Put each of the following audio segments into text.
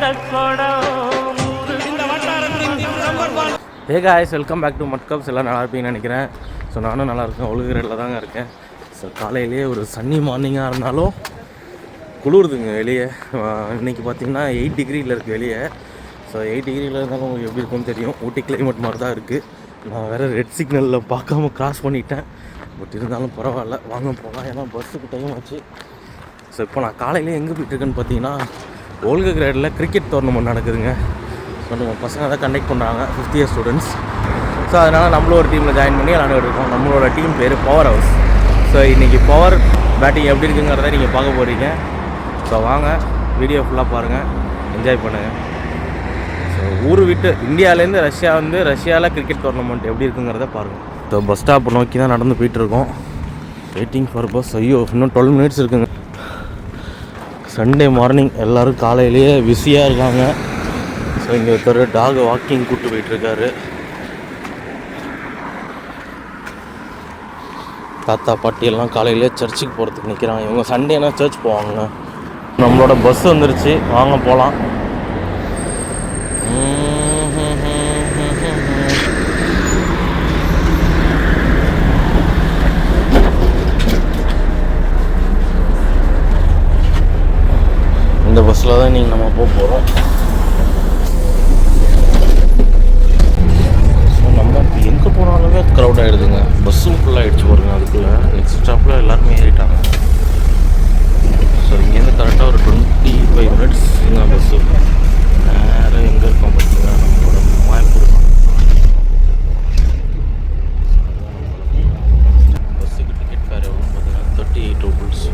Hey guys, welcome back to Mudcups. எல்லாம் நல்லா இருப்பீங்கன்னு நினைக்கிறேன். ஸோ நானும் நல்லா இருக்கேன், ஒழுங்குறதில் தாங்க இருக்கேன். ஸோ காலையிலேயே ஒரு சன்னி மார்னிங்காக இருந்தாலும் குளிருதுங்க வெளியே. இன்றைக்கி பார்த்திங்கன்னா 8 டிகிரியில் இருக்குது வெளியே. ஸோ 8 டிகிரியில் இருந்தாலும் உங்களுக்கு எப்படி இருக்குன்னு தெரியும். ஊட்டி கிளைமேட் மாதிரி தான் இருக்குது. நான் வேறு ரெட் சிக்னலில் பார்க்காம கிராஸ் பண்ணிட்டேன். பட் இருந்தாலும் பரவாயில்ல, வாங்க போகலாம். ஏன்னா பஸ்ஸுக்கு டைம் ஆச்சு. ஸோ இப்போ நான் காலையிலே எங்கே போயிட்டுருக்கேன்னு பார்த்தீங்கன்னா, ஓல்க கிரேடில் கிரிக்கெட் டோர்னமெண்ட் நடக்குதுங்க. ஸோ நம்ம பசங்க தான் கண்டக்ட் பண்ணுறாங்க, 5th இயர் ஸ்டூடெண்ட்ஸ். ஸோ அதனால் நம்மளும் ஒரு டீமில் ஜாயின் பண்ணி விளாண்டுட்டு இருக்கோம். நம்மளோட டீம் பேர் பவர் ஹவுஸ். ஸோ இன்றைக்கி பவர் பேட்டிங் எப்படி இருக்குங்கிறத நீங்கள் பார்க்க போகிறீங்க. ஸோ வாங்க, வீடியோ ஃபுல்லாக பாருங்கள், என்ஜாய் பண்ணுங்கள். ஸோ ஊர் விட்டு இந்தியாவிலேருந்து ரஷ்யா வந்து ரஷ்யாவில் கிரிக்கெட் டோர்னமெண்ட் எப்படி இருக்குங்கிறத பாருங்கள். ஸோ பஸ் ஸ்டாப் நோக்கி தான் நடந்து போயிட்டுருக்கோம். Waiting for bus. ஐயோ, இன்னும் 12 மினிட்ஸ் இருக்குங்க. சண்டே மார்னிங் எல்லோரும் காலையிலேயே பிஸியாக இருக்காங்க. ஸோ இங்கே ஒருத்தர் டாகை வாக்கிங் கூப்பிட்டு போயிட்டுருக்காரு. தாத்தா பாட்டி எல்லாம் காலையிலே சர்ச்சுக்கு போகிறதுக்கு நிற்கிறாங்க. இவங்க சண்டேனா சர்ச் போவாங்க. நம்மளோட பஸ் வந்துருச்சு, வாங்க போகலாம். இந்த பஸ்ஸில் தான் நீங்கள் நம்ம போக போகிறோம். எங்கே போனாலுமே க்ரௌட் ஆகிடுதுங்க. பஸ்ஸும் ஃபுல்லாக ஆகிடுச்சு பாருங்க. அதுக்குள்ளே நெக்ஸ்ட் ஸ்டாப்பில் எல்லாருமே ஏறிட்டாங்க. ஸோ இங்கேருந்து கரெக்டாக ஒரு 25 மினிட்ஸ் இந்த பஸ்ஸு நேரம் எங்கே இருக்கோம் பார்த்தீங்கன்னா, நம்மளோட மாயப்பூர் தான். பஸ்ஸுக்கு டிக்கெட் ஃபேர் எவ்வளோன்னு பார்த்தீங்கன்னா 38 ரூபீஸ்.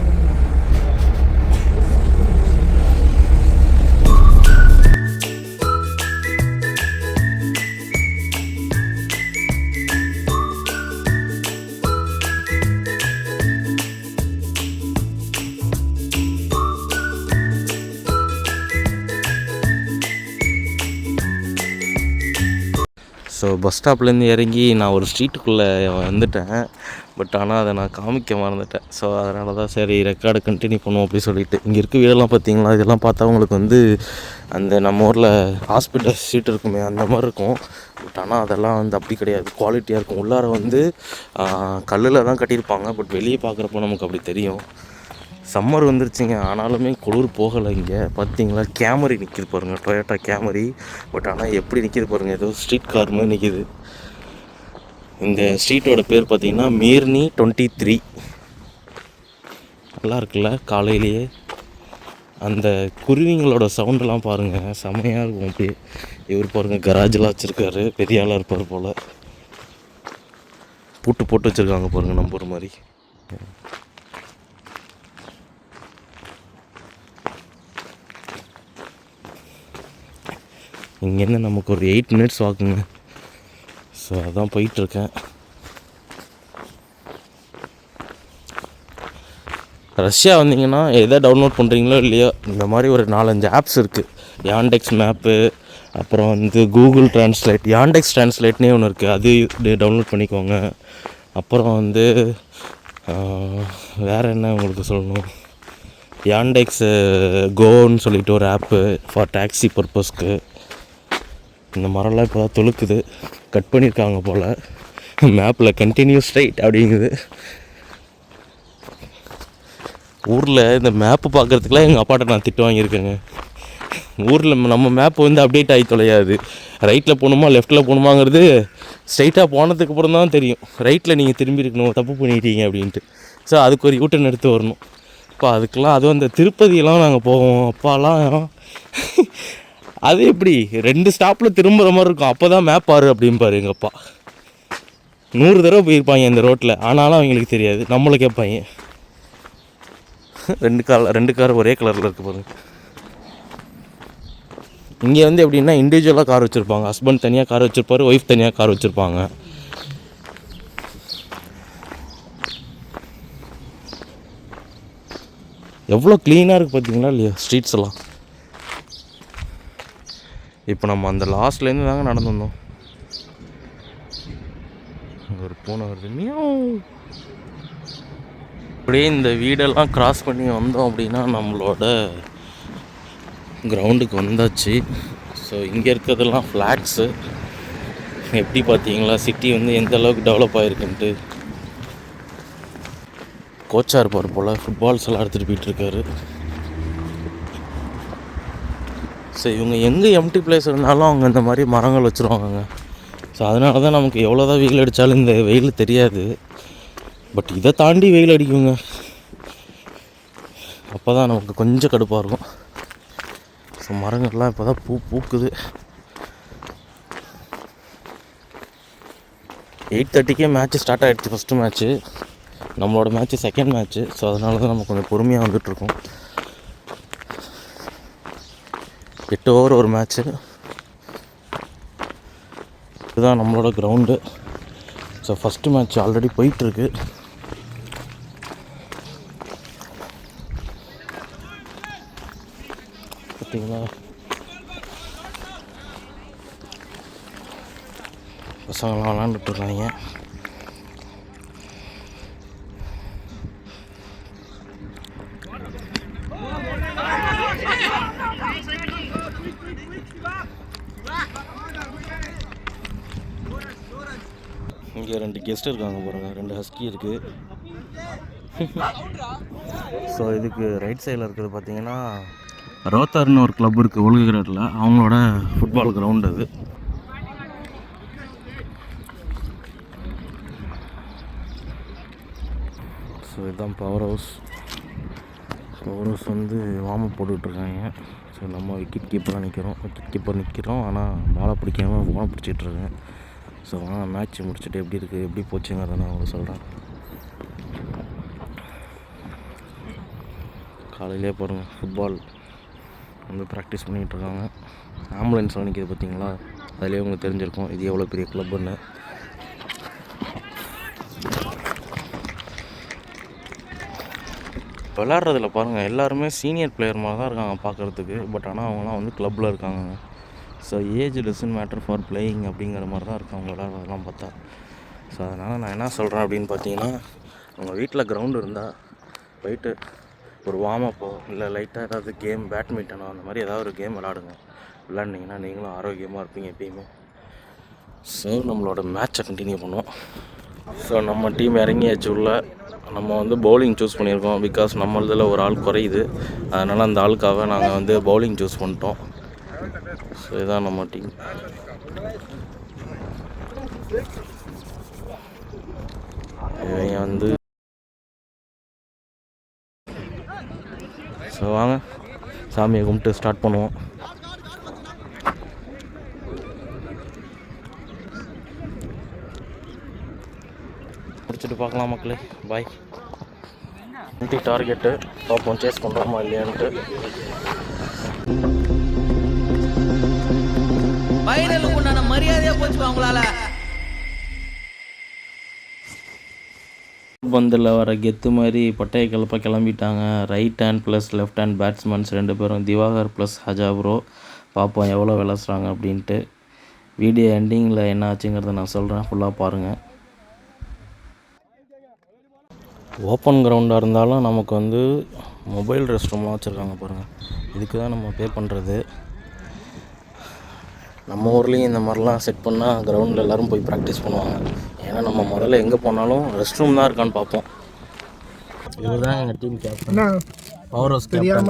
ஸோ பஸ் ஸ்டாப்லேருந்து இறங்கி நான் ஒரு ஸ்ட்ரீட்டுக்குள்ளே வந்துட்டேன். பட் ஆனால் அதை நான் காமிக்க மறந்துட்டேன். ஸோ அதனால தான் சரி ரெக்கார்டு கண்டினியூ பண்ணுவோம் அப்படி சொல்லிட்டு. இங்கே இருக்க வீடெல்லாம் பார்த்தீங்களா, இதெல்லாம் பார்த்தா உங்களுக்கு வந்து அந்த நம்ம ஊரில் ஹாஸ்பிட்டல் சீட் இருக்குமே அந்த மாதிரி இருக்கும். பட் ஆனால் அதெல்லாம் வந்து அப்படி கிடையாது, குவாலிட்டியாக இருக்கும். உள்ளார வந்து கல்லில் தான் கட்டியிருப்பாங்க. பட் வெளியே பார்க்குறப்போ நமக்கு அப்படி தெரியும். சம்மர் வந்துருச்சுங்க, ஆனாலுமே குளிர் போகலை. இங்கே பார்த்தீங்களா, கேமரி நிற்கிது பாருங்கள், டொயோட்டா கேமரி. பட் ஆனால் எப்படி நிற்கிது பாருங்கள், ஏதோ ஸ்ட்ரீட் கார் மாதிரி நிற்கிது. இந்த ஸ்ட்ரீட்டோட பேர் பார்த்தீங்கன்னா மீர்னி 23. நல்லா இருக்குல்ல காலையிலேயே. அந்த குருவிங்களோட சவுண்டெல்லாம் பாருங்கள், செம்மையாக இருக்கும். அப்படியே இவர் பாருங்கள், கராஜெலாம் வச்சுருக்காரு, பெரிய ஆளாக இருப்பார் போல். பூட்டு போட்டு வச்சுருக்காங்க பாருங்கள், நம்ம ஒரு மாதிரி. இங்கேருந்து நமக்கு ஒரு 8 மினிட்ஸ் வாக்குங்க. ஸோ அதான் போயிட்டுருக்கேன். ரஷ்யா வந்தீங்கன்னா எதை டவுன்லோட் பண்ணுறீங்களோ இல்லையோ, இந்த மாதிரி ஒரு 4-5 ஆப்ஸ் இருக்குது. யாண்டெக்ஸ் மேப்பு, அப்புறம் வந்து கூகுள் ட்ரான்ஸ்லேட், யாண்டெக்ஸ் ட்ரான்ஸ்லேட்னே ஒன்று இருக்குது, அது டவுன்லோட் பண்ணிக்கோங்க. அப்புறம் வந்து வேறு என்ன உங்களுக்கு சொல்லணும், யாண்டெக்ஸ் கோன்னு சொல்லிட்டு ஒரு ஆப்பு ஃபார் டாக்ஸி பர்பஸ்க்கு. இந்த மரம்லாம் இப்போ தான் தொழுக்குது, கட் பண்ணியிருக்காங்க போல். மேப்பில் கண்டினியூ ஸ்ட்ரைட் அப்படிங்குது. ஊரில் இந்த மேப்பு பார்க்குறதுக்குலாம் எங்கள் அப்பாட்ட நான் திட்டு வாங்கியிருக்கேங்க. ஊரில் நம்ம மேப்பு வந்து அப்டேட் ஆகி தொலையாது. ரைட்டில் போகணுமா லெஃப்ட்டில் போகணுமாங்கிறது ஸ்ட்ரைட்டாக போனதுக்கப்புறம் தான் தெரியும். ரைட்டில் நீங்கள் திரும்பி இருக்கணும், தப்பு பண்ணிட்டீங்க அப்படின்ட்டு. ஸோ அதுக்கு ஒரு யூட்டன் எடுத்து வரணும். இப்போ அதுக்கெலாம் அதுவும் அந்த திருப்பதியெல்லாம் நாங்கள் போவோம். அப்பாலாம் அது எப்படி 2 ஸ்டாப்பில் திரும்புகிற மாதிரி இருக்கும். அப்போ தான் மேப் பாரு அப்படின்பாரு எங்கள் அப்பா. 100 தடவை போயிருப்பாங்க இந்த ரோட்டில், ஆனாலும் அவங்களுக்கு தெரியாது. நம்மளை கேட்பாங்க. 2 கார் ஒரே கலரில் இருக்குது பாருங்க. இங்கே வந்து எப்படின்னா இண்டிவிஜுவலாக கார் வச்சுருப்பாங்க. ஹஸ்பண்ட் தனியாக கார் வச்சுருப்பாரு, ஒய்ஃப் தனியாக கார் வச்சுருப்பாங்க. எவ்வளோ க்ளீனாக இருக்குது பார்த்தீங்களா இல்லையா ஸ்ட்ரீட்ஸ் எல்லாம். இப்போ நம்ம அந்த லாஸ்ட்லேருந்து தாங்க நடந்து வந்தோம். ஒரு பூனை வருது, மியாவ். அப்படியே இந்த வீடெல்லாம் கிராஸ் பண்ணி வந்தோம் அப்படின்னா நம்மளோட கிரவுண்டுக்கு வந்தாச்சு. ஸோ இங்கே இருக்கிறதெல்லாம் ஃப்ளாட்ஸு. எப்படி பார்த்தீங்களா சிட்டி வந்து எந்த அளவுக்கு டெவலப் ஆகிருக்குன்ட்டு. கோச்சாக இருப்பார் போல், ஃபுட்பால்ஸ் எல்லாம் எடுத்துகிட்டு போயிட்டுருக்காரு. ஸோ இவங்க எங்கே எம்டி பிளேஸ் இருந்தாலும் அவங்க இந்த மாதிரி மரங்கள் வச்சுருவாங்க. ஸோ அதனால தான் நமக்கு எவ்வளோ தான் வெயில் அடித்தாலும் இந்த வெயில் தெரியாது. பட் இதை தாண்டி வெயில் அடிக்குங்க. அப்போ தான் நமக்கு கொஞ்சம் கடுப்பாக இருக்கும். ஸோ மரங்கள்லாம் இப்போ தான் பூக்குது. 8:30க்கே மேட்ச்சு ஸ்டார்ட் ஆகிடுச்சு. ஃபஸ்ட்டு மேட்ச்சு, நம்மளோட மேட்ச்சு செகண்ட் மேட்ச்சு. ஸோ அதனால தான் நம்ம கொஞ்சம் பொறுமையாக வந்துட்டுருக்கோம். 8 ஓவர் ஒரு மேட்ச்சு. இதுதான் நம்மளோட ground. So first match already போயிட்டுருக்கு. பார்த்தீங்களா, பசங்களாம் விளாண்டுட்ருக்காங்க. இங்கே 2 கெஸ்ட் இருக்காங்க பாருங்கள், 2 ஹஸ்கி இருக்குது. ஸோ இதுக்கு ரைட் சைடில் இருக்கிறது பார்த்தீங்கன்னா ரோத்தர்னு ஒரு கிளப் இருக்குது ஒழுகுகிறட்டில், அவங்களோட ஃபுட்பால் கிரவுண்டு அது. ஸோ இதுதான் பவர் ஹவுஸ். பவர் ஹவுஸ் வந்து வார்ம் அப் போட்டுட்ருக்காங்க. ஸோ நம்ம விக்கெட் கீப்பர் நிற்கிறோம். ஆனால் பாலை பிடிக்காமல் ஃபோனை பிடிச்சிட்ருக்கேன். ஸோ ஆனால் மேட்ச் முடிச்சுட்டு எப்படி இருக்குது, எப்படி போச்சுங்கிறத நான் உங்களுக்கு சொல்கிறேன். காலையிலே பாருங்கள், ஃபுட்பால் வந்து ப்ராக்டிஸ் பண்ணிகிட்ருக்காங்க. ஆம்புலன்ஸில் நிற்கிது பார்த்தீங்களா, அதிலே உங்களுக்கு தெரிஞ்சிருக்கும் இது எவ்வளோ பெரிய கிளப்புன்னு. விளாட்றதில் பாருங்கள், எல்லாருமே சீனியர் பிளேயர் மாதிரி தான் இருக்காங்க பார்க்குறதுக்கு. பட் ஆனால் அவங்களாம் வந்து கிளப்பில் இருக்காங்க. So age doesn't matter for playing அப்படிங்கிற மாதிரி தான் இருக்குது அவங்க விளாட்றதெல்லாம் பார்த்தா. ஸோ அதனால் நான் என்ன சொல்கிறேன் அப்படின்னு பார்த்தீங்கன்னா, உங்கள் வீட்டில் கிரவுண்டு இருந்தால் போயிட்டு ஒரு வார்மப்போ இல்லை லைட்டாக ஏதாவது கேம், பேட்மிண்டனோ அந்த மாதிரி ஏதாவது ஒரு கேம் விளாண்டிங்கன்னா நீங்களும் ஆரோக்கியமாக இருப்பீங்க எப்பயுமே. ஸோ நம்மளோட மேட்சை கண்டினியூ பண்ணுவோம். ஸோ நம்ம டீம் இறங்கியாச்சு உள்ள. நம்ம வந்து பவுலிங் சூஸ் பண்ணியிருக்கோம். பிகாஸ் நம்மளதில் ஒரு ஆள் குறையுது. அதனால் அந்த ஆளுக்காக நாங்கள் வந்து பவுலிங் சூஸ் பண்ணிட்டோம். ஸோ இதுதான் நம்ம டீம். இவங்க வந்து ஸோ வாங்க சாமியை கும்பிட்டு ஸ்டார்ட் பண்ணுவோம். முடிச்சுட்டு பார்க்கலாம் மக்களே. பாய். டார்கெட்டு பார்ப்போம், சேஸ் பண்ணுறோமா இல்லையான்ட்டு. ஃபைனலுக்கு உண்டான மரியாதையா போச்சு அவங்களால. பந்தில் வர கெத்து மாதிரி பட்டையை கிளம்பிட்டாங்க. Right hand plus left hand batsmen 2 பேரும், திவாகர் ப்ளஸ் ஹஜாப்ரோ. பார்ப்போம் எவ்வளோ விளாட்றாங்க அப்படின்ட்டு. வீடியோ எண்டிங்கில் என்ன ஆச்சுங்கிறத நான் சொல்கிறேன், ஃபுல்லாக பாருங்கள். ஓப்பன் கிரவுண்டாக இருந்தாலும் நமக்கு வந்து மொபைல் ரெஸ்ட் ரூம்லாம் வச்சுருக்காங்க பாருங்கள். இதுக்கு தான் நம்ம பே பண்ணுறது. நம்ம ஊர்லேயும் இந்த மாதிரிலாம் செட் பண்ணால் கிரவுண்டில் எல்லோரும் போய் ப்ராக்டிஸ் பண்ணுவாங்க. ஏன்னா நம்ம முதல்ல எங்கே போனாலும் ரெஸ்ட் ரூம் தான் இருக்கான்னு பார்ப்போம். இவர் தான் எங்கள் team captain, power house captain,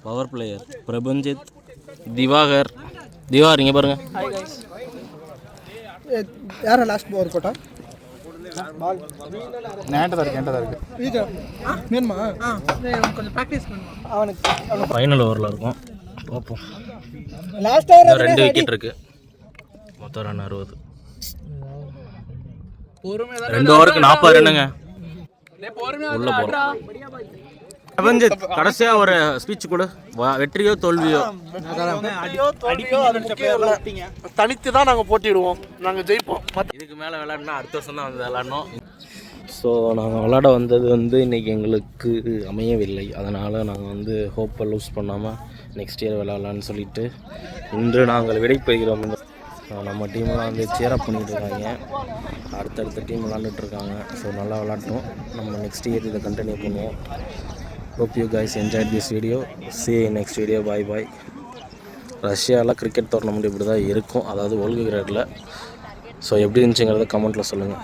power player Prabanjith, Diwakar. Diwakar இங்கே பாருங்கள். யாரை லாஸ்ட் ஓவர் போட்டா ஃபைனல் ஓவரில் இருக்கும், பார்ப்போம். 2 விக்கெட் இருக்குது, மொத்தம் ரன் 60. 2 ஓவருக்கு 40 ரன்னுங்க. உள்ள போகிறோம். பிரபஞ்சித் கடைசியாக ஒரு ஸ்பீச் கொடு. வெற்றியோ தோல்வியோ தனித்து தான் நாங்கள் போட்டிடுவோம், நாங்கள் ஜெயிப்போம். இதுக்கு மேலே விளையாடினா அடுத்த வருஷம் தான் வந்து விளையாடணும். ஸோ நாங்கள் விளையாட வந்தது வந்து இன்றைக்கி எங்களுக்கு அமையவில்லை. அதனால் நாங்கள் வந்து ஹோப்பை லூஸ் பண்ணாமல் நெக்ஸ்ட் இயர் விளையாடலான்னு சொல்லிட்டு இன்று நாங்கள் விடைபெறுகிறோம். நம்ம டீம்லாம் வந்து சேரப் பண்ணிகிட்டு இருக்காங்க. அடுத்தடுத்த டீம் விளாண்டுட்ருக்காங்க. ஸோ நல்லா விளாட்டோம். நம்ம நெக்ஸ்ட் இயர் இதை கண்டினியூ பண்ணுவோம். Hope you guys enjoyed this video. See you in next video. Bye bye. ரஷ்யாவில் கிரிக்கெட் டோர்னமெண்ட் இப்படி தான் இருக்கும், அதாவது ஒல்குகிரேடில். ஸோ எப்படி இருந்துச்சுங்கிறத கமெண்ட்டில் சொல்லுங்கள்.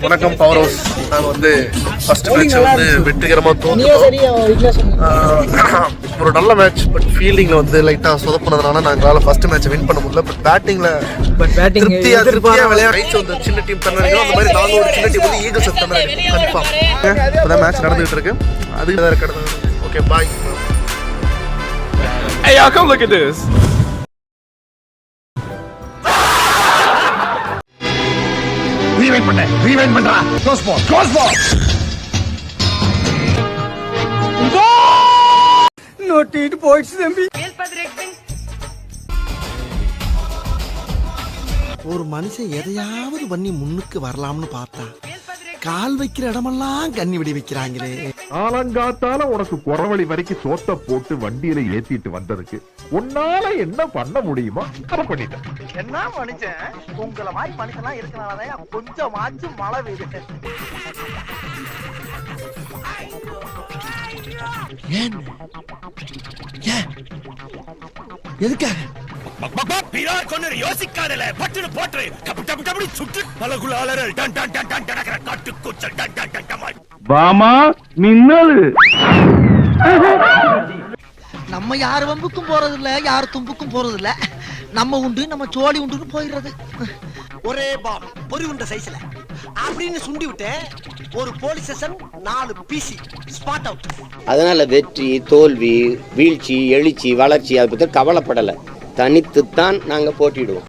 வணக்கம் பவர் ஹவுஸ். நாங்கள் வந்து ஃபர்ஸ்ட் மேட்ச் வந்து வெற்றிகரமாக தோற்றுட்டோம். ஒரு நல்ல மேட்ச், பட் ஃபீல்டிங்கில் வந்து லைட்டாக சொதப்பினதுனால நாங்களால் ஃபர்ஸ்ட் மேட்ச்சை வின் பண்ண முடியல. பட் பேட்டிங்கில் திருப்தியாக விளையாட ரைட்ஸ் வந்து சின்ன டீம் தந்தாங்க. அந்த மாதிரி நாங்கள் ஒரு சின்ன டீம் வந்து ஈகிள்ஸ் தந்தாங்க. கன்ஃபார்ம் இப்போ தான் மேட்ச் நடந்துகிட்டு இருக்கு. அதுக்கு தான் இருக்கிறது. Okay bye. Hey y'all, come look at this. Rewind பண்றா. Close ball. Noted points தம்பி. ஒரு மனுஷன் எதையாவது பண்ணி முன்னுக்கு வரலாம்னு பார்த்தா கால் வைக்கிற இடமெல்லாம் கண்ணி விடி வைக்கிறாங்களே. ஆலங்காத்தால உனக்கு குறவழி வரைக்கும் சோத்த போட்டு வண்டியில ஏத்திட்டு வந்ததுக்கு உன்னால என்ன பண்ண முடியுமோ அதை பண்ணிட்டேன். என்ன மனுஷன் உங்களை மாதிரி மனுஷன்லாம் இருக்கனாலதான் கொஞ்சமாச்சும் மழை பெய்யுது. எதுக்காக யோசிக்காதல பட்டுன்னு போட்டு கபடி சுட்டு பலகுல அலறல் டன் டன் டன் டன் டனகர காட்டு கூச்சல் டன் டன் டன் டமாய் வாமா மின்னல். நம்ம யார் வம்புக்கும் போறது இல்ல, யார் தும்புக்கும் போறது இல்ல. நம்ம உண்டு, நம்ம சோழி உண்டுன்னு போயிடுறது. ஒரே பால் பொறி உண்ட சைஸ்ல அப்படின்னு சுண்டி விட்டு ஒரு police station 4 PC spot out. அதனால வெற்றி தோல்வி வீழ்ச்சி எழுச்சி வளர்ச்சி அதை பற்றி கவலைப்படலை. தனித்துத்தான் நாங்கள் போட்டிடுவோம்.